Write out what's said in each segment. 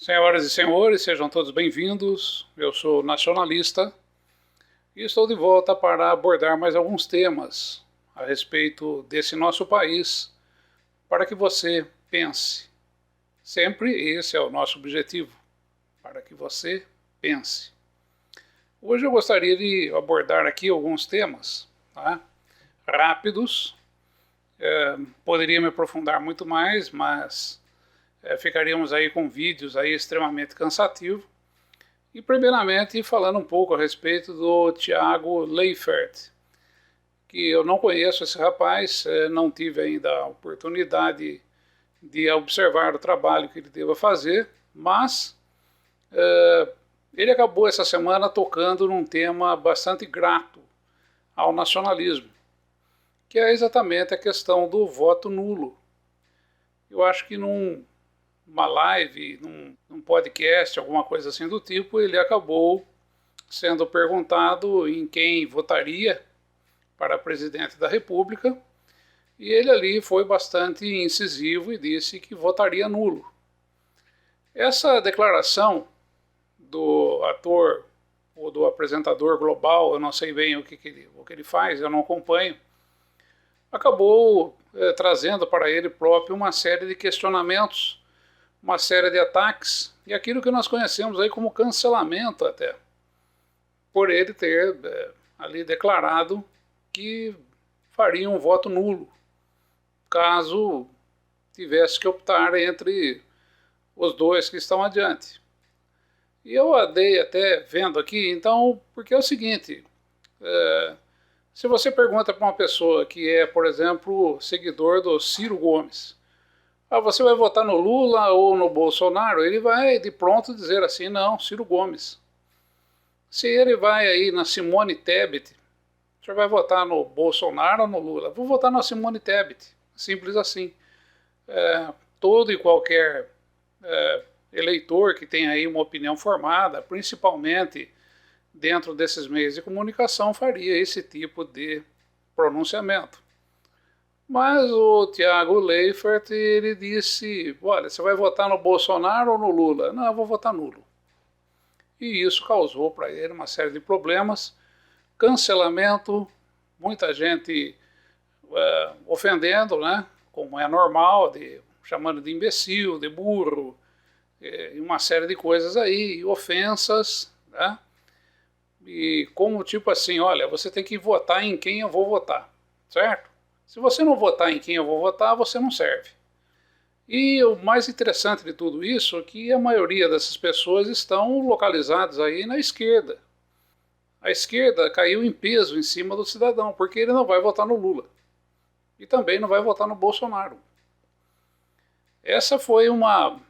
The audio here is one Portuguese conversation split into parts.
Senhoras e senhores, sejam todos bem-vindos. Eu sou nacionalista e estou de volta para abordar mais alguns temas a respeito desse nosso país, para que você pense. Sempre esse é o nosso objetivo, para que você pense. Hoje eu gostaria de abordar aqui alguns temas, tá? Rápidos. Poderia me aprofundar muito mais, mas ficaríamos aí com vídeos aí extremamente cansativos. E primeiramente falando um pouco a respeito do Thiago Leifert, que eu não conheço esse rapaz, não tive ainda a oportunidade de observar o trabalho que ele deva fazer, mas ele acabou essa semana tocando num tema bastante grato ao nacionalismo, que é exatamente a questão do voto nulo. Eu acho que numa live, num podcast, alguma coisa assim do tipo, ele acabou sendo perguntado em quem votaria para presidente da República, e ele ali foi bastante incisivo e disse que votaria nulo. Essa declaração do ator ou do apresentador global, eu não sei bem o que ele faz, eu não acompanho, acabou trazendo para ele próprio uma série de questionamentos, uma série de ataques, e aquilo que nós conhecemos aí como cancelamento até, por ele ter ali declarado que faria um voto nulo, caso tivesse que optar entre os dois que estão adiante. E eu andei até vendo aqui, então, porque é o seguinte, se você pergunta para uma pessoa que é, por exemplo, seguidor do Ciro Gomes, você vai votar no Lula ou no Bolsonaro? Ele vai de pronto dizer assim, não, Ciro Gomes. Se ele vai aí na Simone Tebet, você vai votar no Bolsonaro ou no Lula? Vou votar na Simone Tebet, simples assim. Todo e qualquer eleitor que tem aí uma opinião formada, principalmente dentro desses meios de comunicação, faria esse tipo de pronunciamento. Mas o Thiago Leifert, ele disse, olha, você vai votar no Bolsonaro ou no Lula? Não, eu vou votar nulo. E isso causou para ele uma série de problemas, cancelamento, muita gente ofendendo, né, como é normal, chamando de imbecil, de burro, e uma série de coisas aí, ofensas, né, e como tipo assim, olha, você tem que votar em quem eu vou votar, certo? Se você não votar em quem eu vou votar, você não serve. E o mais interessante de tudo isso é que a maioria dessas pessoas estão localizadas aí na esquerda. A esquerda caiu em peso em cima do cidadão, porque ele não vai votar no Lula. E também não vai votar no Bolsonaro. Essa foi uma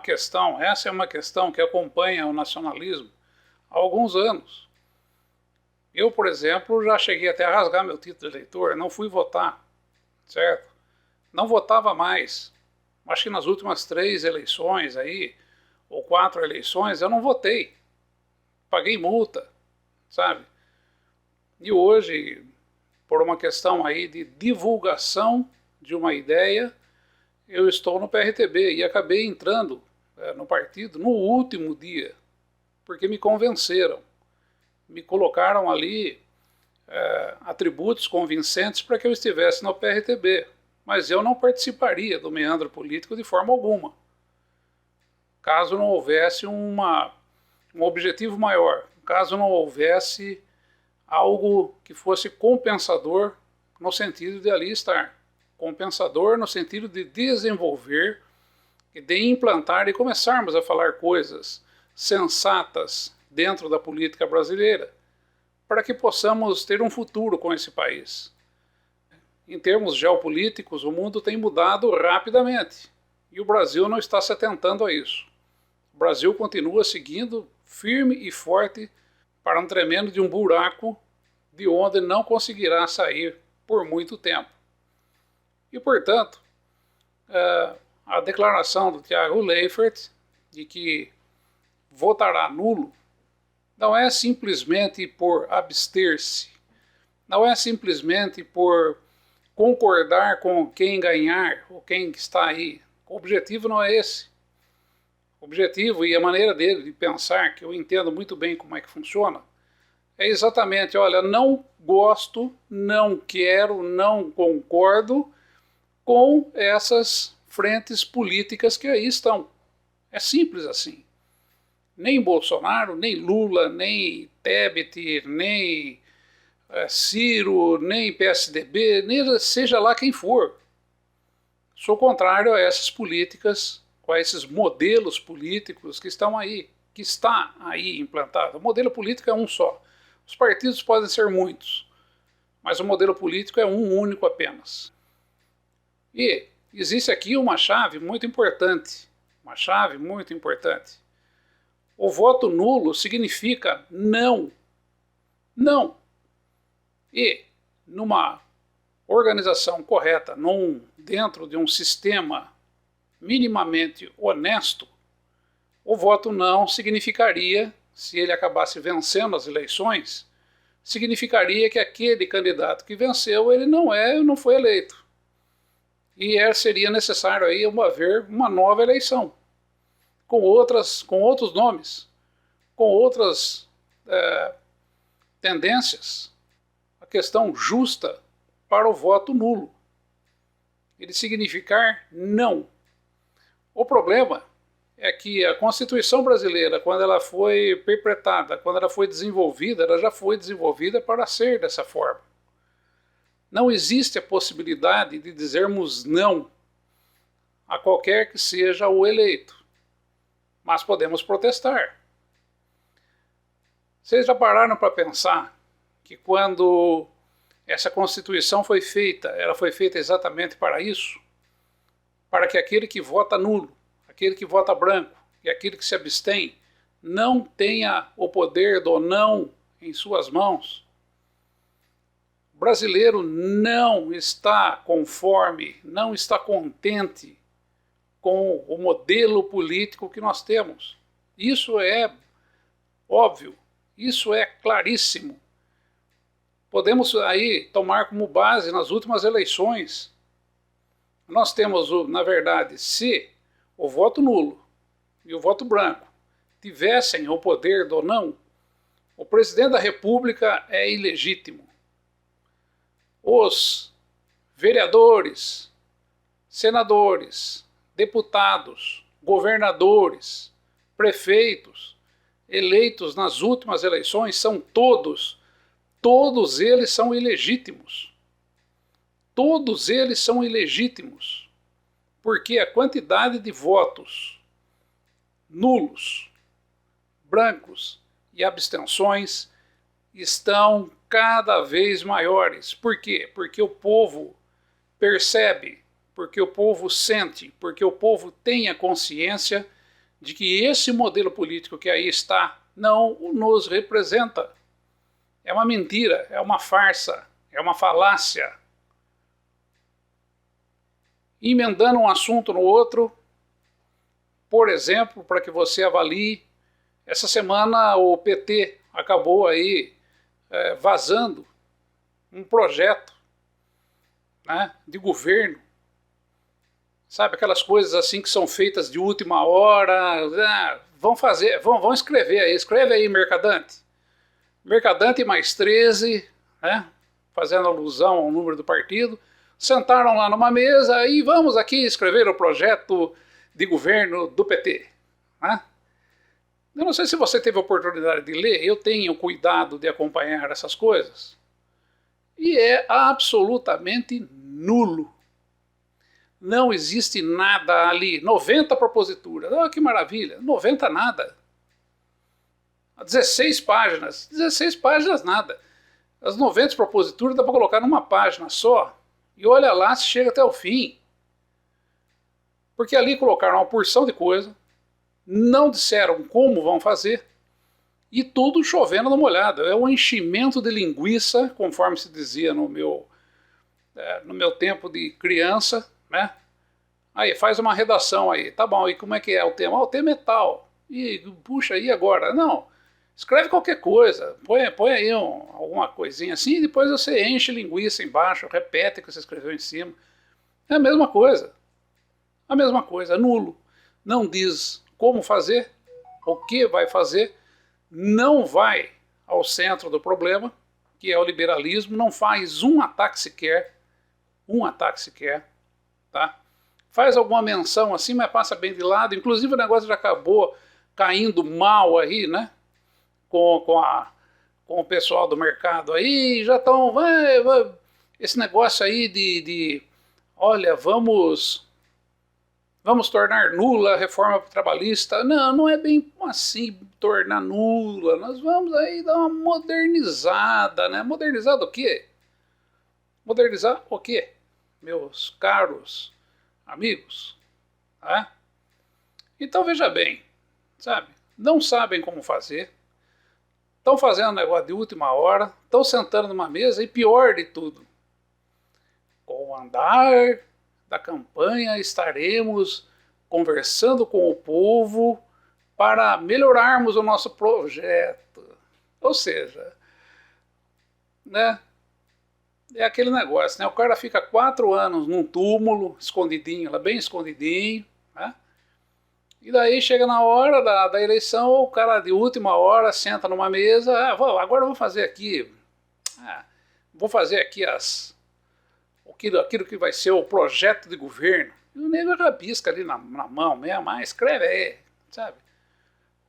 questão que acompanha o nacionalismo há alguns anos. Eu, por exemplo, já cheguei até a rasgar meu título de eleitor, não fui votar, certo? Não votava mais. Acho que nas últimas 3 eleições aí, ou 4 eleições, eu não votei. Paguei multa, sabe? E hoje, por uma questão aí de divulgação de uma ideia, eu estou no PRTB e acabei entrando no partido no último dia, porque me convenceram. Me colocaram ali atributos convincentes para que eu estivesse no PRTB, mas eu não participaria do meandro político de forma alguma, caso não houvesse um objetivo maior, caso não houvesse algo que fosse compensador no sentido de ali estar, compensador no sentido de desenvolver, de implantar e começarmos a falar coisas sensatas dentro da política brasileira, para que possamos ter um futuro com esse país. Em termos geopolíticos, o mundo tem mudado rapidamente, e o Brasil não está se atentando a isso. O Brasil continua seguindo firme e forte para um tremendo de um buraco de onde não conseguirá sair por muito tempo. E, portanto, a declaração do Thiago Leifert de que votará nulo não é simplesmente por abster-se, não é simplesmente por concordar com quem ganhar ou quem está aí. O objetivo não é esse. objetivo e a maneira dele de pensar, que eu entendo muito bem como é que funciona, é exatamente, olha, não gosto, não quero, não concordo com essas frentes políticas que aí estão. É simples assim. Nem Bolsonaro, nem Lula, nem Tebet, nem Ciro, nem PSDB, nem seja lá quem for. Sou contrário a essas políticas, a esses modelos políticos que estão aí, que está aí implantado. O modelo político é um só. Os partidos podem ser muitos, mas o modelo político é um único apenas. E existe aqui uma chave muito importante. Uma chave muito importante. O voto nulo significa não. Não. E numa organização correta, dentro de um sistema minimamente honesto, o voto não significaria, se ele acabasse vencendo as eleições, significaria que aquele candidato que venceu, ele não foi eleito. E seria necessário aí haver uma nova eleição, com outros nomes, com outras tendências. A questão justa para o voto nulo. Ele significar não. O problema é que a Constituição brasileira, quando ela foi perpetrada, quando ela foi desenvolvida, ela já foi desenvolvida para ser dessa forma. Não existe a possibilidade de dizermos não a qualquer que seja o eleito. Mas podemos protestar. Vocês já pararam para pensar que quando essa Constituição foi feita, ela foi feita exatamente para isso? Para que aquele que vota nulo, aquele que vota branco e aquele que se abstém não tenha o poder do não em suas mãos? O brasileiro não está conforme, não está contente com o modelo político que nós temos. Isso é óbvio, isso é claríssimo. Podemos aí tomar como base nas últimas eleições. Nós temos, na verdade, se o voto nulo e o voto branco tivessem o poder do não, o presidente da República é ilegítimo. Os vereadores, senadores, deputados, governadores, prefeitos, eleitos nas últimas eleições são todos eles são ilegítimos. Todos eles são ilegítimos, porque a quantidade de votos nulos, brancos e abstenções estão cada vez maiores. Por quê? Porque o povo percebe, porque o povo sente, porque o povo tem a consciência de que esse modelo político que aí está não nos representa. É uma mentira, é uma farsa, é uma falácia. Emendando um assunto no outro, por exemplo, para que você avalie, essa semana o PT acabou aí vazando um projeto, né, de governo. Sabe, aquelas coisas assim que são feitas de última hora, vão escrever aí, escreve aí, Mercadante. Mercadante mais 13, né, fazendo alusão ao número do partido, sentaram lá numa mesa e vamos aqui escrever o projeto de governo do PT. Né? Eu não sei se você teve a oportunidade de ler, eu tenho cuidado de acompanhar essas coisas. E é absolutamente nulo. Não existe nada ali. 90 proposituras. Oh, que maravilha. 90 nada. 16 páginas. 16 páginas nada. As 90 proposituras dá para colocar numa página só. E olha lá se chega até o fim. Porque ali colocaram uma porção de coisa. Não disseram como vão fazer. E tudo chovendo no molhado. É um enchimento de linguiça, conforme se dizia no meu tempo de criança, né? Aí, faz uma redação aí. Tá bom, e como é que é o tema? O tema é tal. E, puxa, e agora? Não, escreve qualquer coisa. Põe aí alguma coisinha assim e depois você enche linguiça embaixo, repete o que você escreveu em cima. É a mesma coisa. A mesma coisa, nulo. Não diz como fazer, o que vai fazer, não vai ao centro do problema, que é o liberalismo, não faz um ataque sequer, tá? Faz alguma menção assim, mas passa bem de lado, inclusive o negócio já acabou caindo mal aí, né? Com o pessoal do mercado aí, já estão, esse negócio aí olha, vamos tornar nula a reforma trabalhista. Não, não é bem assim tornar nula, nós vamos aí dar uma modernizada, né? Modernizada o quê? Modernizar o quê? Meus caros amigos, tá? Então veja bem, sabe? Não sabem como fazer, estão fazendo negócio de última hora, estão sentando numa mesa e pior de tudo, com o andar da campanha estaremos conversando com o povo para melhorarmos o nosso projeto. Ou seja, né? É aquele negócio, né? O cara fica 4 anos num túmulo, escondidinho, lá bem escondidinho, né? E daí chega na hora da eleição, o cara de última hora senta numa mesa, agora eu vou fazer aqui, aquilo que vai ser o projeto de governo. E o nego rabisca ali na mão mesmo, escreve aí, sabe?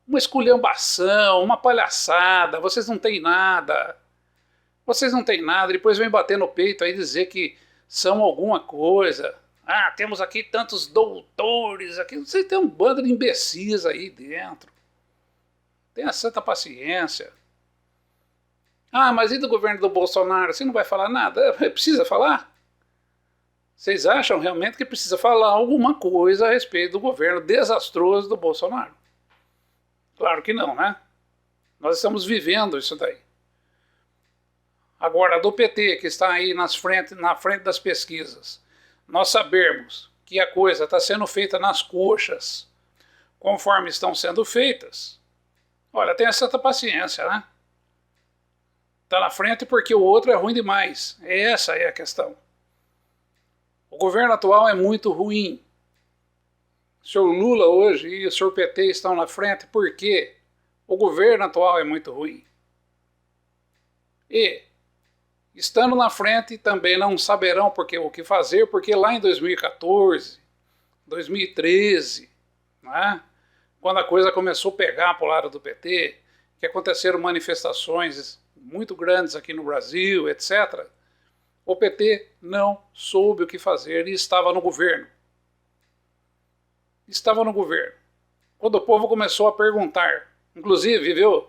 Uma esculhambação, uma palhaçada, vocês não têm nada, depois vem bater no peito aí dizer que são alguma coisa. Temos aqui tantos doutores, aqui você tem um bando de imbecis aí dentro. Tenha santa paciência. Mas e do governo do Bolsonaro? Você não vai falar nada? Precisa falar? Vocês acham realmente que precisa falar alguma coisa a respeito do governo desastroso do Bolsonaro? Claro que não, né? Nós estamos vivendo isso daí. Agora, do PT, que está aí na frente das pesquisas, nós sabemos que a coisa está sendo feita nas coxas, conforme estão sendo feitas. Olha, tenha santa paciência, né? Está na frente porque o outro é ruim demais. Essa é a questão. O governo atual é muito ruim. O senhor Lula hoje e o senhor PT estão na frente porque o governo atual é muito ruim. E, estando na frente, também não saberão o que fazer, porque lá em 2014, 2013, né, quando a coisa começou a pegar para o lado do PT, que aconteceram manifestações muito grandes aqui no Brasil, etc., o PT não soube o que fazer e estava no governo. Quando o povo começou a perguntar, inclusive, viu,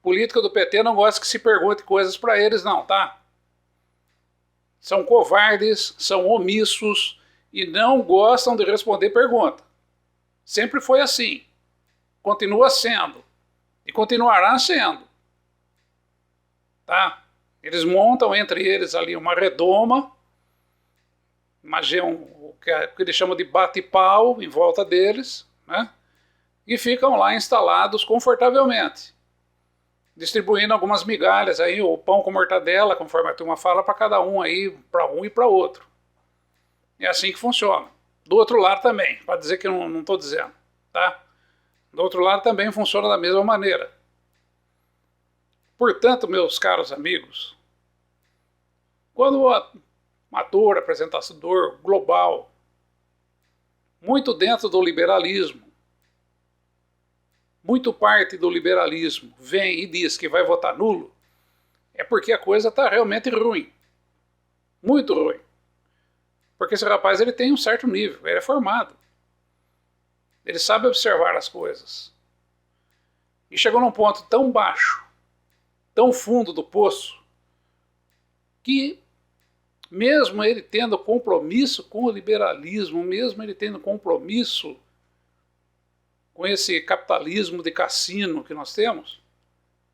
política do PT não gosta que se pergunte coisas para eles não, tá? São covardes, são omissos e não gostam de responder pergunta. Sempre foi assim. Continua sendo. E continuará sendo. Tá? Eles montam entre eles ali uma redoma, o que eles chamam de bate-pau em volta deles, né? E ficam lá instalados confortavelmente, distribuindo algumas migalhas aí, o pão com mortadela, conforme a turma fala, para cada um aí, para um e para outro. É assim que funciona. Do outro lado também, para dizer que eu não estou dizendo, tá? Do outro lado também funciona da mesma maneira. Portanto, meus caros amigos, quando o ator, apresentador global, muito dentro do liberalismo, muito parte do liberalismo, vem e diz que vai votar nulo, é porque a coisa está realmente ruim. Muito ruim. Porque esse rapaz ele tem um certo nível, ele é formado. Ele sabe observar as coisas. E chegou num ponto tão baixo, tão fundo do poço, que mesmo ele tendo compromisso com o liberalismo, mesmo ele tendo compromisso com esse capitalismo de cassino que nós temos,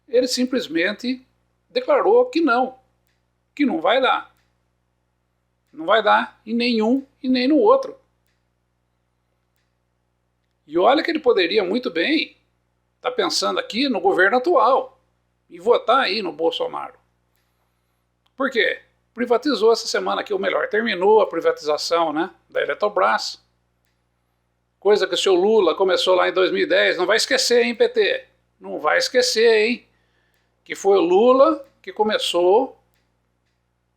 ele simplesmente declarou que não vai dar. Não vai dar em nenhum e nem no outro. E olha que ele poderia muito bem estar pensando aqui no governo atual e votar aí no Bolsonaro. Por quê? Privatizou essa semana aqui, ou melhor, terminou a privatização, né, da Eletrobras. Coisa que o seu Lula começou lá em 2010. Não vai esquecer, hein, PT? Não vai esquecer, hein? Que foi o Lula que começou,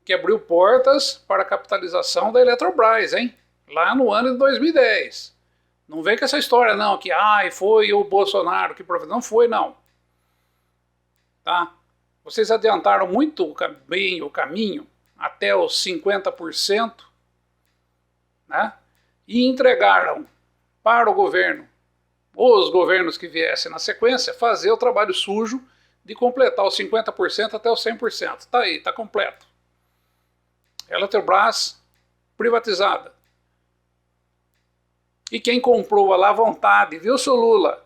que abriu portas para a capitalização da Eletrobras, hein? Lá no ano de 2010. Não vem com essa história, não, que foi o Bolsonaro que prometeu. Não foi, não. Tá? Vocês adiantaram muito bem o caminho, até os 50%, né? E entregaram para o governo, os governos que viessem na sequência, fazer o trabalho sujo de completar os 50% até os 100%. Está aí, está completo. Eletrobras privatizada. E quem comprou lá à vontade, viu, seu Lula?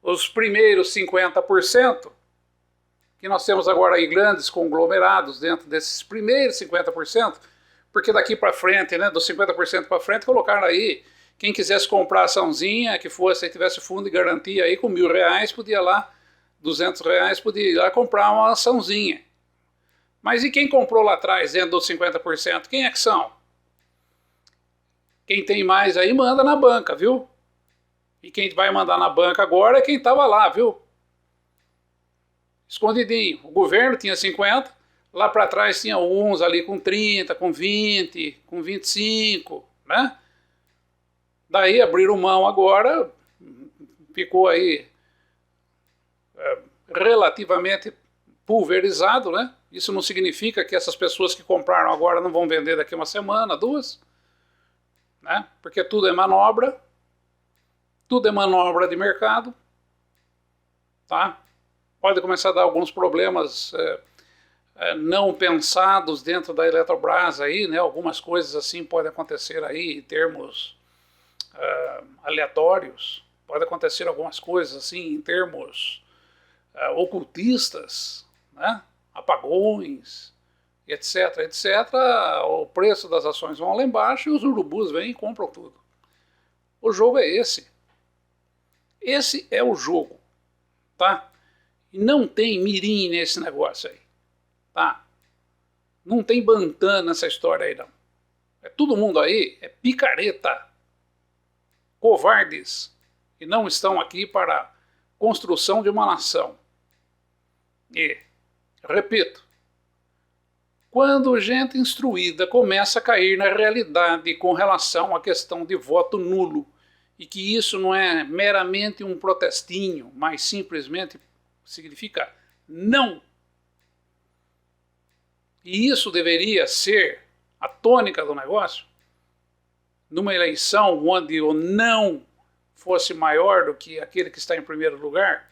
Os primeiros 50%, que nós temos agora aí grandes conglomerados dentro desses primeiros 50%, porque daqui para frente, né, dos 50% para frente, colocaram aí, quem quisesse comprar açãozinha, que fosse, tivesse fundo de garantia aí com R$1.000, podia lá, R$200, podia ir lá comprar uma açãozinha. Mas e quem comprou lá atrás, dentro dos 50%? Quem é que são? Quem tem mais aí manda na banca, viu? E quem vai mandar na banca agora é quem estava lá, viu? Escondidinho. O governo tinha 50%, lá para trás tinha uns ali com 30%, com 20%, com 25%, né? Daí abriram mão agora, ficou aí relativamente pulverizado, né? Isso não significa que essas pessoas que compraram agora não vão vender daqui uma semana, duas, né? Porque tudo é manobra de mercado, tá? Pode começar a dar alguns problemas não pensados dentro da Eletrobras aí, né? Algumas coisas assim podem acontecer aí em termos aleatórios, pode acontecer algumas coisas assim em termos ocultistas, né? Apagões, etc, etc. O preço das ações vão lá embaixo e os urubus vêm e compram tudo. O jogo é esse. Esse é o jogo, tá? E não tem mirim nesse negócio aí, tá? Não tem bantã nessa história aí, não. Todo mundo aí é picareta, covardes, e não estão aqui para a construção de uma nação. E, repito, quando gente instruída começa a cair na realidade com relação à questão de voto nulo, e que isso não é meramente um protestinho, mas simplesmente significa não. E isso deveria ser a tônica do negócio, numa eleição onde o não fosse maior do que aquele que está em primeiro lugar.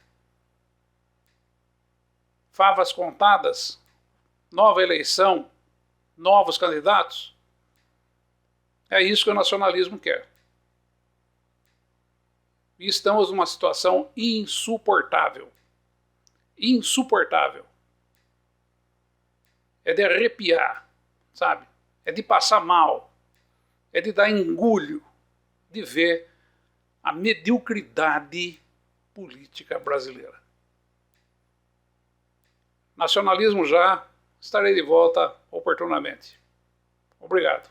Favas contadas, nova eleição, novos candidatos. É isso que o nacionalismo quer. E estamos numa situação insuportável. Insuportável. É de arrepiar, sabe? É de passar mal. É de dar engulho de ver a mediocridade política brasileira. Nacionalismo já, estarei de volta oportunamente. Obrigado.